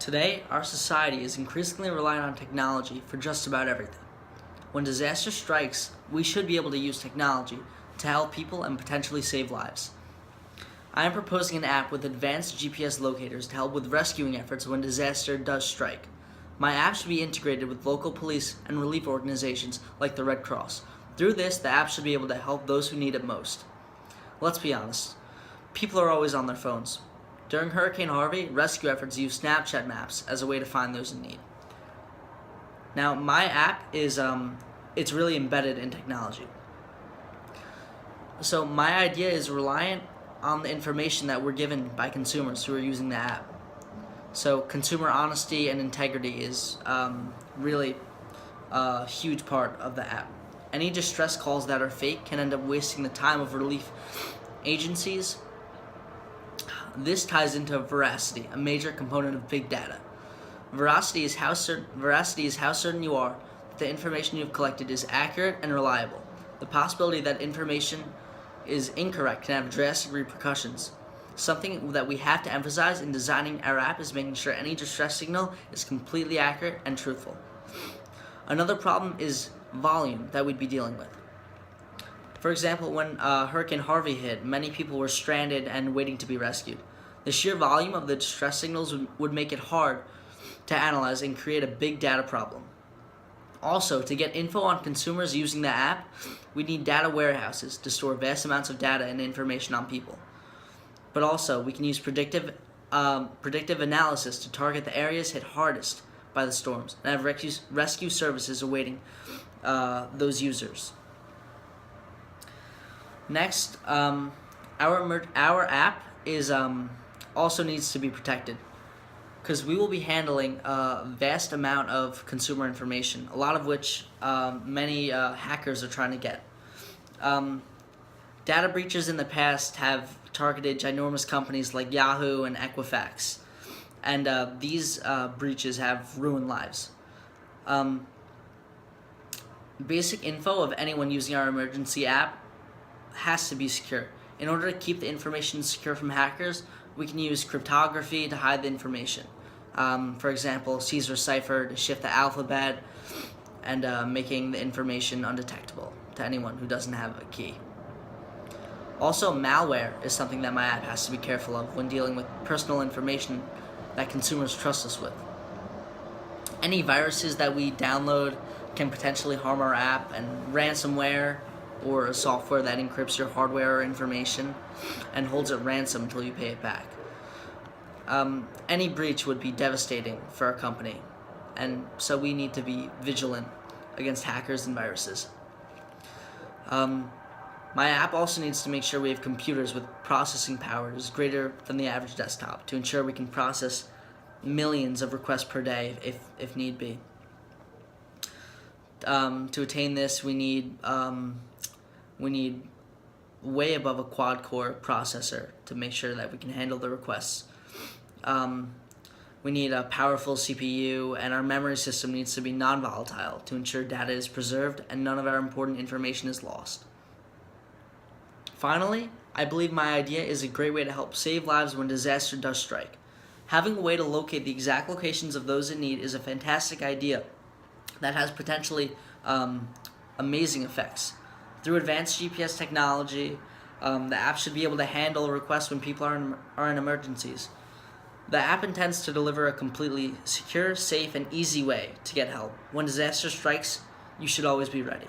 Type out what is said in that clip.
Today, our society is increasingly reliant on technology for just about everything. When disaster strikes, we should be able to use technology to help people and potentially save lives. I am proposing an app with advanced GPS locators to help with rescuing efforts when disaster does strike. My app should be integrated with local police and relief organizations like the Red Cross. Through this, the app should be able to help those who need it most. Let's be honest, people are always on their phones. During Hurricane Harvey, rescue efforts used Snapchat maps as a way to find those in need. Now, my app is it's really embedded in technology. So my idea is reliant on the information that we're given by consumers who are using the app. So consumer honesty and integrity is really a huge part of the app. Any distress calls that are fake can end up wasting the time of relief agencies. This ties into veracity, a major component of big data. Veracity is how certain you are that the information you've collected is accurate and reliable. The possibility that information is incorrect can have drastic repercussions. Something that we have to emphasize in designing our app is making sure any distress signal is completely accurate and truthful. Another problem is volume that we'd be dealing with. For example, when Hurricane Harvey hit, many people were stranded and waiting to be rescued. The sheer volume of the distress signals would make it hard to analyze and create a big data problem. Also, to get info on consumers using the app, we need data warehouses to store vast amounts of data and information on people. But also, we can use predictive analysis to target the areas hit hardest by the storms and have rescue services awaiting those users. Next, our app is also needs to be protected because we will be handling a vast amount of consumer information, a lot of which many hackers are trying to get. Data breaches in the past have targeted ginormous companies like Yahoo and Equifax, and these breaches have ruined lives. Basic info of anyone using our emergency app has to be secure. In order to keep the information secure from hackers, we can use cryptography to hide the information. For example, Caesar cipher to shift the alphabet and making the information undetectable to anyone who doesn't have a key. Also, malware is something that my app has to be careful of when dealing with personal information that consumers trust us with. Any viruses that we download can potentially harm our app, and ransomware, or a software that encrypts your hardware or information and holds it ransom until you pay it back. Any breach would be devastating for our company, and so we need to be vigilant against hackers and viruses. My app also needs to make sure we have computers with processing powers greater than the average desktop to ensure we can process millions of requests per day if need be. To attain this, we need way above a quad-core processor to make sure that we can handle the requests. We need a powerful CPU, and our memory system needs to be non-volatile to ensure data is preserved and none of our important information is lost. Finally, I believe my idea is a great way to help save lives when disaster does strike. Having a way to locate the exact locations of those in need is a fantastic idea that has potentially amazing effects. Through advanced GPS technology, the app should be able to handle requests when people are in emergencies. The app intends to deliver a completely secure, safe, and easy way to get help. When disaster strikes, you should always be ready.